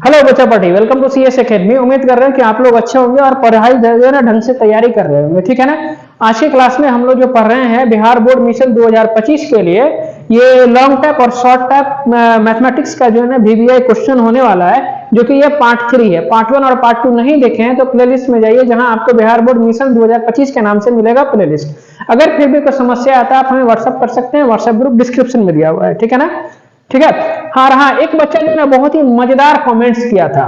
Hello बच्चा party, welcome to CS Academy. उम्मीद कर रहे हैं कि आप लोग अच्छे होंगे और पढ़ाई जो है ना ढंग से तैयारी कर रहे होंगे, ठीक है ना। आज की क्लास में हम लोग जो पढ़ रहे हैं बिहार बोर्ड मिशन 2025 के लिए ये लॉन्ग टैप और शॉर्ट टैप मैथमेटिक्स का जो है ना VBI क्वेश्चन होने वाला है, जो कि ये पार्ट 3 है। पार्ट 1 और पार्ट 2 नहीं देखे हैं तो प्लेलिस्ट में जाइए, जहां आपको बिहार बोर्ड मिशन 2025 के नाम से मिलेगा प्लेलिस्ट। अगर फिर भी कोई समस्या आता है आप हमें व्हाट्सएप कर सकते हैं, व्हाट्सएप ग्रुप डिस्क्रिप्शन में दिया हुआ है, ठीक है ना। ठीक है। हाँ, एक बच्चा ने ना बहुत ही मजेदार कमेंट्स किया था,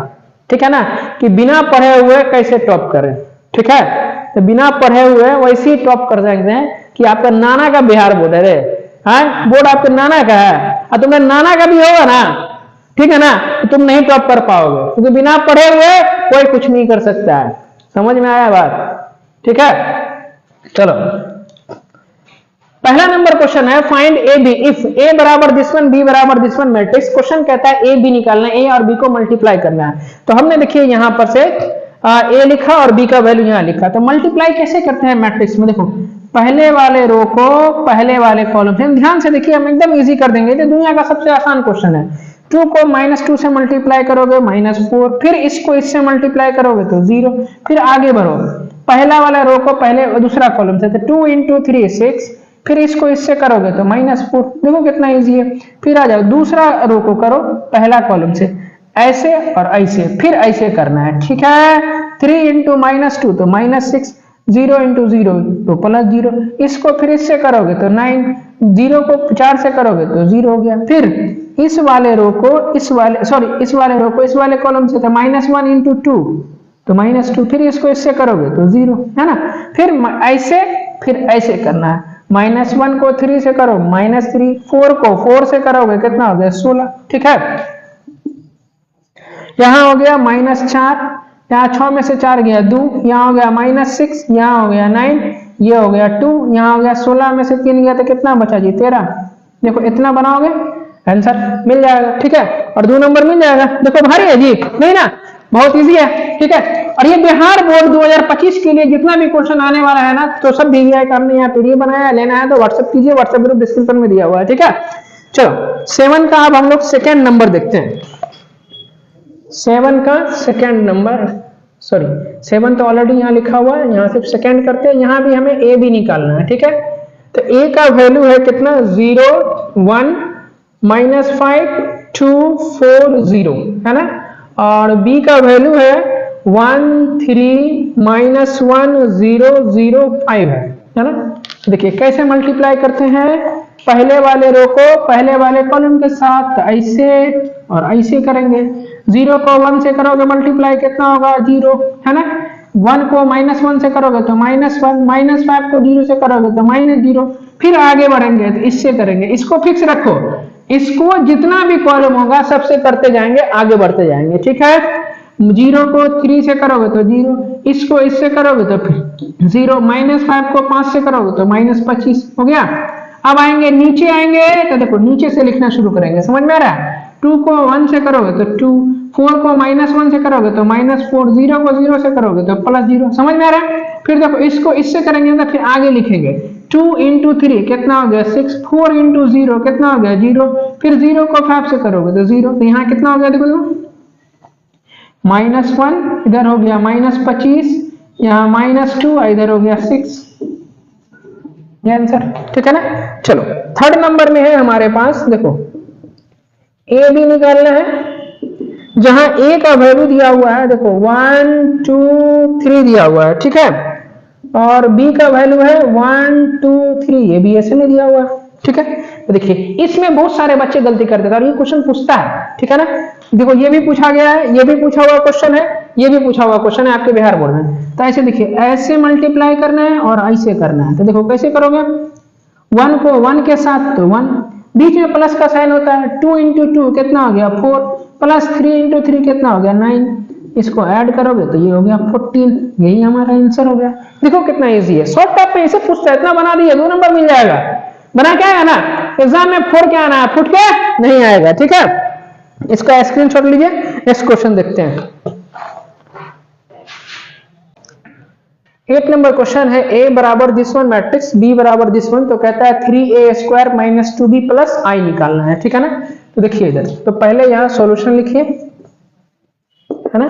ठीक है ना, कि बिना पढ़े हुए कैसे टॉप करें। ठीक है, तो बिना पढ़े हुए वैसे ही टॉप कर सकते हैं कि आपका नाना का बिहार बोर्ड है रे, हाँ बोर्ड आपके नाना का है और तुम्हारे नाना का भी होगा ना, ठीक है ना, तो तुम नहीं टॉप कर पाओगे, क्योंकि बिना पढ़े हुए कोई कुछ नहीं कर सकता है। समझ में आया बात? ठीक है, चलो पहला नंबर क्वेश्चन है फाइंड ए बी इफ ए बराबर दिस वन बी बराबर दिस वन मैट्रिक्स। क्वेश्चन कहता है ए बी निकालना है, ए और बी को मल्टीप्लाई करना है। तो हमने देखिए यहां पर से ए लिखा और बी का वैल्यू यहां लिखा। तो मल्टीप्लाई कैसे करते हैं मैट्रिक्स में? देखो पहले वाले रो को पहले वाले कॉलम से, ध्यान से देखिए, हम एकदम इजी कर देंगे। तो दुनिया का सबसे आसान क्वेश्चन है। 2 को -2 से मल्टीप्लाई करोगे -4, फिर इसको इससे मल्टीप्लाई करोगे तो 0, फिर आगे बढ़ो पहला वाला रो को पहले दूसरा कॉलम से, तो 2 × 3 6, फिर इसको इससे करोगे तो -4। देखो कितना इजी है। फिर आ जाओ दूसरा रो को करो पहला कॉलम से, ऐसे और ऐसे, फिर ऐसे करना है, ठीक है। 3 × -2 तो -6, 0 × 0 तो +0, इसको फिर इससे करोगे तो 9, 0 को 4 से करोगे तो 0 हो गया। फिर इस वाले रो को इस वाले रो को इस वाले कॉलम से, तो -1 × 2 तो -2, फिर इसको इससे करोगे तो 0 है ना। फिर ऐसे फिर ऐसे करना है, -1 को 3 से करो -3, 4 को 4 से करोगे कितना हो गया 16, ठीक है। यहां हो गया -4, यहाँ 6 में से 4 गया 2, यहाँ हो गया -6, यहाँ हो गया 9, ये हो गया 2, यहाँ हो गया 16 में से 3 गया तो कितना बचा जी 13। देखो इतना बनाओगे आंसर मिल जाएगा, ठीक है। और 2 नंबर मिल जाएगा। देखो भारी है जी, नहीं ना, बहुत इजी है, ठीक है। और ये बिहार बोर्ड 2025 के लिए जितना भी क्वेश्चन आने वाला है ना, तो सब VBI का हमने यहाँ PDF बनाया, लेना है तो व्हाट्सएप कीजिए, व्हाट्सएप ग्रुप डिस्क्रिप्शन में दिया हुआ है, ठीक है। चलो 7 का अब हम लोग सेकेंड नंबर देखते हैं। 7 का सेकेंड नंबर, सॉरी 7 तो ऑलरेडी यहाँ लिखा हुआ है, यहाँ सिर्फ सेकेंड करते हैं। यहाँ भी हमें ए भी निकालना है, ठीक है। तो ए का वैल्यू है कितना 0 1 -5 2 4 0 है ना, और बी का वैल्यू है 1 3 -1 0 0 5 है ना। देखिए कैसे मल्टीप्लाई करते हैं, पहले वाले रो को पहले वाले कॉलम के साथ ऐसे और ऐसे करेंगे। 0 को 1 से करोगे मल्टीप्लाई कितना होगा 0 है ना। 1 को -1 से करोगे तो -1, -5 को 0 से करोगे तो -0, फिर आगे बढ़ेंगे तो इससे करेंगे। इसको फिक्स रखो, इसको जितना भी कॉलम होगा सबसे करते जाएंगे, आगे बढ़ते जाएंगे, ठीक है। 0 को 3 से करोगे तो 0, इसको इससे करोगे तो फिर 0, -5 को 5 से करोगे तो -25 हो गया। अब आएंगे नीचे आएंगे तो देखो नीचे से लिखना शुरू करेंगे, समझ में आ रहा है। 2 को 1 से करोगे तो 2, 4 को -1 से करोगे तो -4, 0 को 0 से करोगे तो +0, समझ में आ रहा है। फिर देखो इसको इससे करेंगे तो फिर आगे लिखेंगे 2 × 3 कितना हो गया 6, 4 × 0 कितना हो गया 0, फिर 0 को 5 से करोगे तो 0, तो यहाँ कितना हो गया देखो -1, इधर हो गया -25, यहाँ -2, इधर हो गया 6, ये आंसर, ठीक है ना। चलो थर्ड नंबर में है हमारे पास, देखो ए बी निकालना है, जहां ए का वैल्यू दिया हुआ है देखो 1 2 3 दिया हुआ है, ठीक है, और बी का वैल्यू है 1 2 3, ये भी ऐसे में दिया हुआ है, ठीक है। तो देखिए इसमें बहुत सारे बच्चे गलती करते हैं और ये क्वेश्चन पूछता है, ठीक है ना। देखो ये भी पूछा गया है, ये भी पूछा हुआ क्वेश्चन है, ये भी पूछा हुआ क्वेश्चन है आपके बिहार बोर्ड में। तो ऐसे देखिए ऐसे मल्टीप्लाई करना है और ऐसे करना है। तो देखो कैसे करोगे, 1 को 1 के साथ तो 1, बीच में प्लस का साइन होता है, 2 × 2 कितना हो गया 4, +3 × 3 कितना हो गया 9, इसको ऐड करोगे तो ये हो गया 14, यही हमारा आंसर हो गया। देखो कितना इजी है, शॉर्ट टैप पे इसे पूछता है, इतना बना दिए 2 नंबर मिल जाएगा। बना क्या है ना, एग्जाम में फोड़ क्या आना है, फुट के नहीं आएगा, ठीक है। इसका स्क्रीनशॉट लीजिए, नेक्स्ट क्वेश्चन देखते हैं। 8 नंबर क्वेश्चन है a बराबर दिस वन मैट्रिक्स b बराबर दिस वन। तो कहता है 3a² - 2b + i निकालना है, ठीक है ना। तो देखिए इधर, तो पहले यहाँ सॉल्यूशन लिखिए, है ना।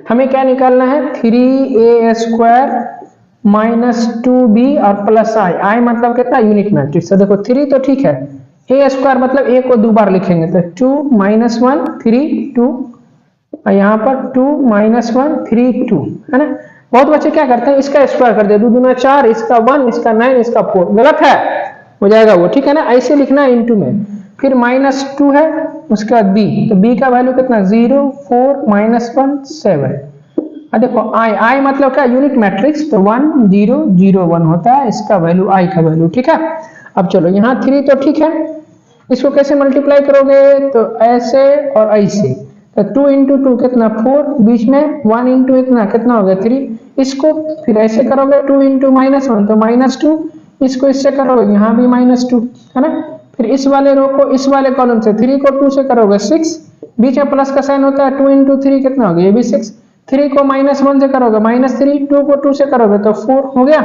हमें क्या निकालना है, 3a² माइनस 2b और प्लस i। i मतलब कितना, यूनिट मैट्रिक्स। तो देखो 3 तो ठीक है, a² मतलब a को 2 बार लिखेंगे तो 2 माइनस 1 3 2, और यहाँ पर 2 माइनस 1 3 2, है ना। बहुत बच्चे क्या करते हैं, इसका स्क्वायर कर दे, 2 दूना 4, इसका 1, इसका 9, इसका 4, गलत है, हो जाएगा वो, ठीक है ना। ऐसे लिखना है इंटू में, फिर माइनस 2 है, उसके बाद b, तो b का वैल्यू कितना 0 4 माइनस 1 7। देखो i मतलब क्या, यूनिट मैट्रिक्स, तो 1 0 0 1 होता है इसका वैल्यू, i का वैल्यू, ठीक है। अब चलो यहाँ 3 तो ठीक है, इसको कैसे मल्टीप्लाई करोगे, तो ऐसे और ऐसे, तो 2 इंटू 2 कितना 4, बीच में 1 इंटू इतना कितना हो गया 3, इसको फिर ऐसे करोगे 2 इंटू माइनस 1 तो माइनस 2, इसको इससे करोगे यहाँ भी माइनस 2, है ना। फिर इस वाले रो को इस वाले कॉलम से 3 को 2 से करोगे 6, बीच में प्लस का साइन होता है, 2 इंटू 3 कितना हो गया, ये भी 6, 3 को माइनस 1 से करोगे माइनस 3, 2 को 2 से करोगे तो 4 हो गया।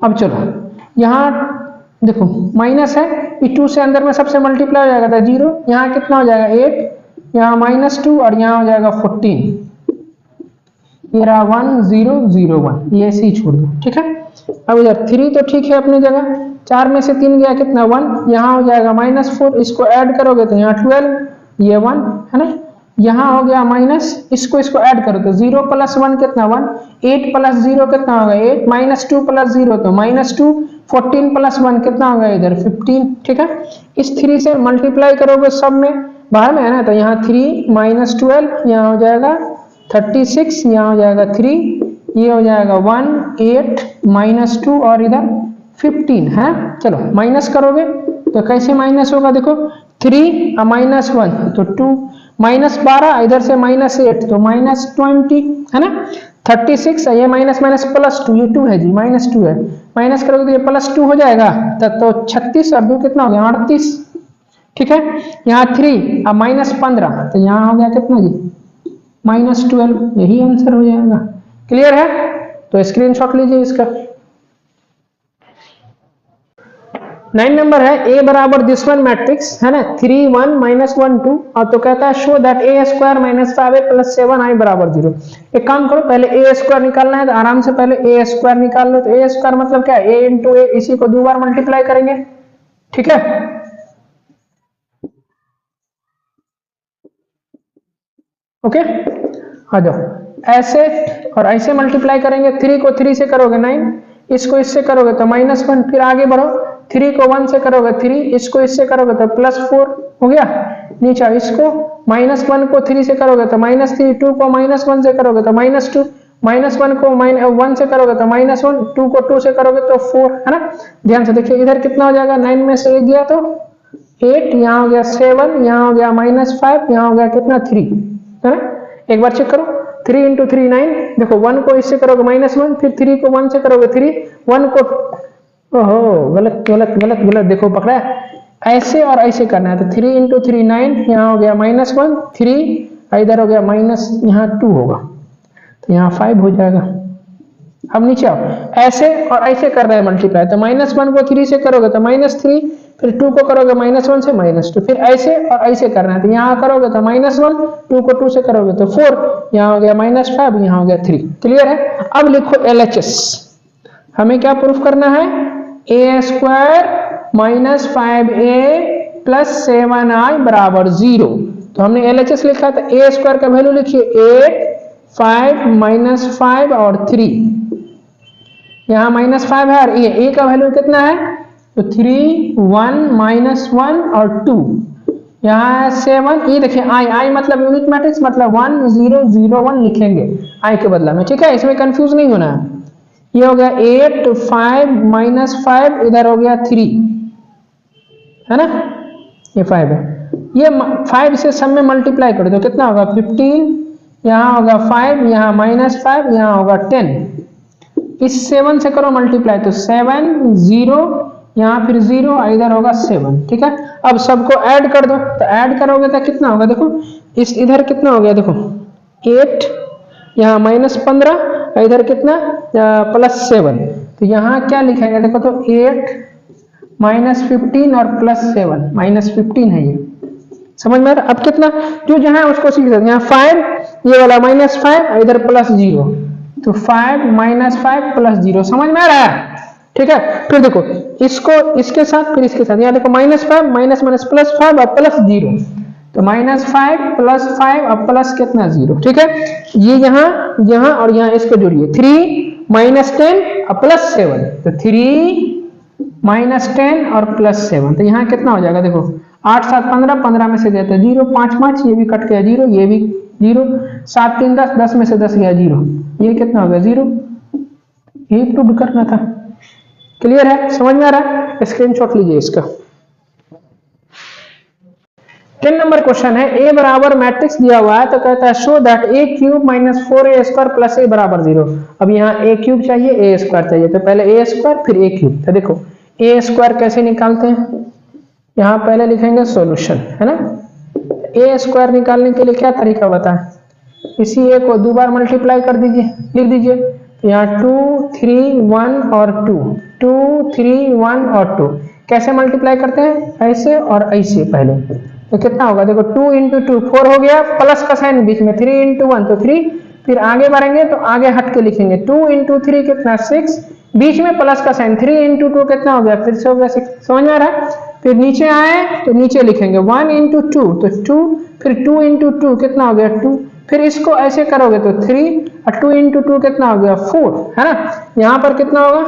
अब चलो यहाँ देखो माइनस है, ये 2 से अंदर में सबसे मल्टीप्लाई हो जाएगा तो 0, यहाँ कितना हो जाएगा 8, यहाँ माइनस 2 और यहाँ हो जाएगा 14, ये रहा 1 0 0 1, ये ऐसे ही छोड़ दो, ठीक है। अब इधर 3 तो ठीक है अपनी जगह, 4 में से 3 गया कितना 1, यहाँ हो जाएगा माइनस 4, इसको ऐड करोगे तो यहाँ 12, ये 1, है ना। यहाँ हो गया माइनस, इसको ऐड करो तो 0 प्लस 1 कितना 1, 8 प्लस 0 कितना होगा 8, माइनस 2 प्लस 0 तो माइनस 2, 14 प्लस 1 कितना होगा इधर 15, ठीक है। इस 3 से मल्टीप्लाई करोगे सब में, बाहर में है ना, तो यहाँ 3 माइनस 12, यहाँ हो जाएगा 36, यहाँ हो जाएगा 3, ये हो जाएगा 1 8 माइनस 2 और इधर 15 है। चलो माइनस करोगे तो कैसे माइनस होगा, देखो 3 माइनस 1 तो 2, माइनस 12, इधर से माइनस 8 तो माइनस 20, है ना। 36, ये माइनस माइनस प्लस 2, ये 2 है जी, माइनस 2 है, माइनस करोगे तो ये प्लस 2 हो जाएगा, तो 36 और 2 कितना हो गया 38, ठीक है। यहाँ 3 अब माइनस 15, तो यहाँ हो गया कितना जी माइनस 12, यही आंसर हो जाएगा। क्लियर है, तो स्क्रीनशॉट लीजिए इसका। 9 नंबर है, ए बराबर दिस वन मैट्रिक्स, है ना, 3 1 माइनस 1 2, और तो कहता है show that a² minus 5a plus 7i बराबर 0। एक काम करो, पहले a² निकालना है तो आराम से पहले a² निकाल लो। तो a² मतलब क्या है, a इंटू a, इसी को 2 बार मल्टीप्लाई करेंगे, ठीक है। ओके, आ जाओ, ऐसे और ऐसे मल्टीप्लाई करेंगे, 3 को 3 से करोगे 9, इसको इससे करोगे तो माइनस 1, फिर आगे बढ़ो, 3 को 1 से करोगे 3, इसको इससे करोगे तो प्लस 4 हो गया। नीचे इसको माइनस 1 को 3 से करोगे तो माइनस 3, 2 को माइनस 1 से करोगे तो माइनस 2, माइनस 1 को 1 से करोगे तो माइनस 1, 2 को 2 से करोगे तो 4, है ना। ध्यान से देखिए इधर कितना हो जाएगा, 9 में से 1 गया तो 8, यहाँ हो गया 7, यहाँ हो गया माइनस 5, यहाँ हो गया कितना 3, है ना। एक बार चेक करो, 3 इंटू 3 9, देखो 1 को इससे करोगे माइनस 1, फिर 3 को 1 से करोगे 3, 1 को, ओहो गलत गलत गलत गलत, देखो पकड़ा है, ऐसे और ऐसे करना है। तो 3 इंटू 3 9, यहाँ हो गया माइनस 1 3, इधर हो गया माइनस, यहाँ 2 होगा, तो यहाँ 5 हो जाएगा। अब नीचे आओ, ऐसे और ऐसे कर रहे हैं मल्टीप्लाई, तो माइनस 1 को 3 से करोगे तो माइनस 3, फिर 2 को करोगे माइनस 1 से माइनस 2, फिर ऐसे और ऐसे करना है। तो यहाँ करोगे तो माइनस 1, 2 को 2 से करोगे तो 4, यहाँ हो गया माइनस 5, यहाँ हो गया 3। क्लियर है। अब लिखो LHS, हमें क्या प्रूफ करना है, a² minus 5a plus 7i बराबर 0। तो हमने LHS लिखा था, a² का वैल्यू लिखिए 8 5 माइनस 5 और 3, यहाँ माइनस 5 है और ये a का वैल्यू कितना है, तो 3 1 माइनस 1 और 2, यहाँ 7, ये देखिए i मतलब यूनिट मैट्रिक्स, मतलब 1 0 0 1 लिखेंगे i के बदला में, ठीक है, इसमें कंफ्यूज नहीं होना है। ये हो गया 8 5 माइनस 5, इधर हो गया 3, है ना, ये 5 है, ये 5 से सब में मल्टीप्लाई कर दो, कितना होगा 15, यहाँ होगा 5, यहाँ माइनस 5, यहाँ होगा 10, इस 7 से करो मल्टीप्लाई तो 7 0, यहाँ फिर 0, इधर होगा 7, ठीक है। अब सबको ऐड कर दो, तो ऐड करोगे तो कितना होगा, देखो इस इधर कितना हो गया, देखो 8, यहाँ माइनस 15, इधर कितना प्लस 7, तो यहाँ क्या लिखेंगे, देखो तो 8 माइनस 15 और प्लस 7, माइनस 15 है ये, समझ में आ रहा? अब कितना जो जहां है उसको सीख सकते हैं। यहाँ 5 ये वाला -5 इधर +0, तो 5 -5 +0 समझ में आ रहा है? ठीक है, फिर देखो इसको इसके साथ फिर इसके साथ, यहाँ देखो -5 माइनस माइनस +5 और +0, तो -5 +5 और प्लस कितना 0। ठीक है, ये यहाँ और यहाँ इसको जोड़िए 3 - 10 और +7, तो 3 - 10 और +7, तो यहाँ कितना हो जाएगा देखो 8 7 15, 15 में से देते 0, 5 5 ये भी कट गया 0, ये भी 0, 7 3 10, 10 में से 10 गया 0, ये कितना हो गया 0। ये प्रूव करना था। क्लियर है? समझ में आ रहा है? स्क्रीनशॉट लीजिए इसका। 10 नंबर क्वेश्चन है, ए बराबर मैट्रिक्स दिया हुआ है तो कहता है show that a³ - 4a² + a बराबर 0। अब यहाँ a³ चाहिए, a² चाहिए, तो पहले a² फिर a³। तो देखो a² कैसे निकालते हैं, यहाँ पहले लिखेंगे सॉल्यूशन, है ना। a² निकालने के लिए क्या तरीका बताएं, इसी a को 2 बार मल्टीप्लाई कर दीजिए, लिख दीजिए। तो यहाँ 2 3 1 और 2, 2 3 1 और 2 कैसे मल्टीप्लाई करते हैं, ऐसे और ऐसे पहले, तो कितना होगा देखो 2 × 2 4 हो गया, प्लस का साइन बीच में 3 × 1 तो 3, फिर आगे बढ़ेंगे तो आगे हट के लिखेंगे 2 × 3 कितना 6, बीच में प्लस का साइन 3 × 2 कितना हो गया, फिर से हो गया 6। समझ में आ रहा है? फिर नीचे आए तो नीचे लिखेंगे 1 × 2 तो 2, फिर 2 × 2 कितना हो गया 2, फिर इसको ऐसे करोगे तो 3 और 2 × 2 कितना हो गया 4, है ना। यहाँ पर कितना होगा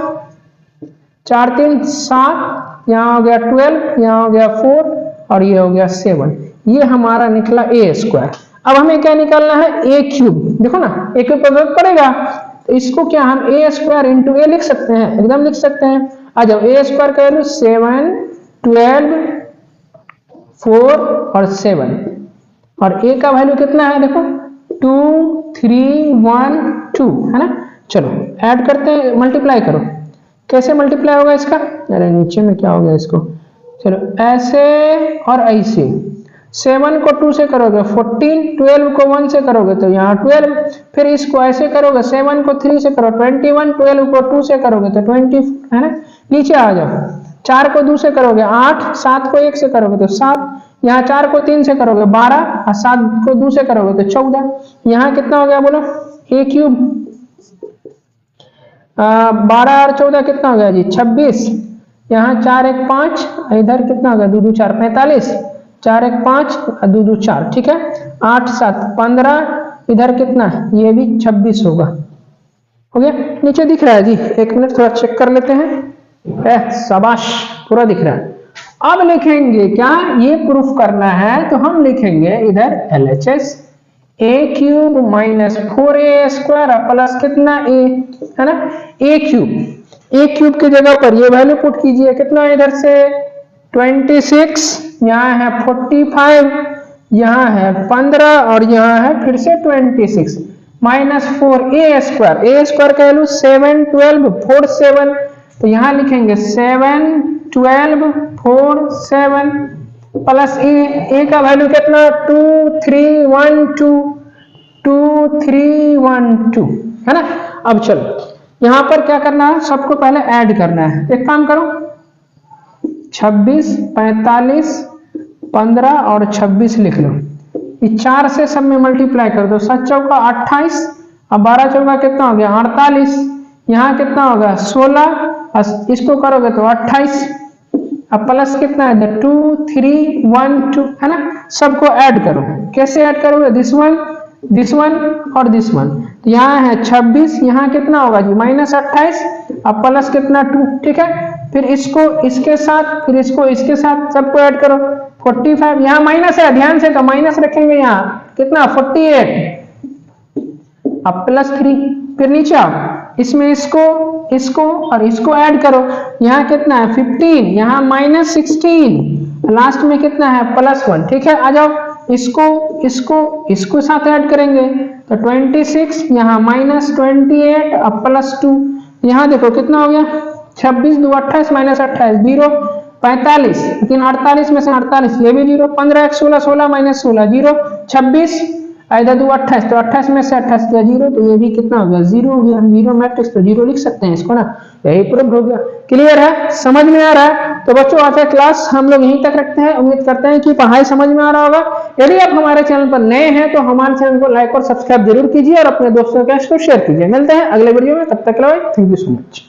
4 3 7, यहाँ हो गया 12, यहाँ हो गया 4 और ये हो गया 7, ये हमारा निकला a²। अब हमें क्या निकालना है, a³। देखो ना a³ पर जरूरत पड़ेगा, तो इसको क्या हम a² × a लिख सकते हैं, एकदम लिख सकते हैं। आ जाओ a² का वैल्यू 7 12 4 और 7, और a का वैल्यू कितना है देखो 2 3 1 2, है ना। चलो ऐड करते हैं, मल्टीप्लाई करो, कैसे मल्टीप्लाई होगा इसका, अरे नीचे में क्या हो गया इसको, चलो ऐसे और ऐसे, 7 को 2 से करोगे 14, 12 को 1 से करोगे तो यहाँ 12, फिर इसको ऐसे करोगे 7 को 3 से करो 21, 12 को 2 से करोगे तो 20, है ना। नीचे आ जाओ, 4 को 2 से करोगे 8, 7 को 1 से करोगे तो 7, यहाँ 4 को 3 से करोगे 12 और 7 को 2 से करोगे तो 14, यहाँ कितना हो गया बोलो a³, 12 और 14 कितना हो गया जी 26, यहाँ 4 1 5, इधर कितना हो गया 2 2 4 45, 4 1 5 और 2 2 4, ठीक है। 8 7 15, इधर कितना, ये भी 26 होगा, हो गया। नीचे दिख रहा है जी, 1 मिनट थोड़ा चेक कर लेते हैं, शाबाश पूरा दिख रहा है। अब लिखेंगे क्या, ये प्रूफ करना है तो हम लिखेंगे इधर LHS a³ - 4a² प्लस कितना a, है ना। a³ की जगह पर ये वैल्यू पुट कीजिए, कितना इधर से 26, यहाँ है 45, यहाँ है 15 और यहाँ है फिर से 26 -4a² का वैल्यू 7 12 4 7, तो यहाँ लिखेंगे 7 12 4 7 प्लस a का वैल्यू कितना 2 3 1 2 2 3 1 2, है ना। अब चलो यहाँ पर क्या करना है, सबको पहले ऐड करना है। एक काम करो 26 45 15 और 26 लिख लो, ये 4 से सब में मल्टीप्लाई कर दो, 7 चौका 28 और 12 चौका कितना हो गया 48, यहाँ कितना होगा 16 और इसको करोगे तो 28, अब प्लस कितना है 2 3 1 2, है ना। सबको ऐड करो, कैसे ऐड करोगे, दिस वन और दिस वन, तो यहाँ है 26, यहाँ कितना होगा जी -28 अब प्लस कितना 2, ठीक है। फिर इसको इसके साथ, फिर इसको इसके साथ, सबको ऐड करो 45, यहाँ माइनस है ध्यान से, तो माइनस रखेंगे, यहाँ कितना 48 अब +3, फिर नीचे आओ, इसमें इसको और इसको ऐड करो, यहाँ कितना है 15, यहाँ -16, लास्ट में कितना है +1, ठीक है। आ जाओ इसको साथ ऐड करेंगे तो 26, यहाँ -28 अब +2, यहाँ देखो कितना हो गया 26 2 28 -28 0 45, लेकिन 48 में से 48 ये भी 0, 15 1 16 16 -16 0 26, इधर 2 28 तो 28 में से 28 0, तो ये भी कितना हो गया 0 हो गया, 0 मैट्रिक्स तो 0 लिख सकते हैं इसको ना। यही प्रूव हो गया। क्लियर है, समझ में आ रहा है? तो बच्चों आज का क्लास हम लोग यहीं तक रखते हैं। उम्मीद करते हैं कि पढ़ाई समझ में आ रहा होगा। यदि आप हमारे चैनल पर नए हैं तो हमारे चैनल को लाइक और सब्सक्राइब जरूर कीजिए और अपने दोस्तों के साथ शेयर कीजिए। मिलते हैं अगले वीडियो में, तब तक के लिए थैंक यू सो मच।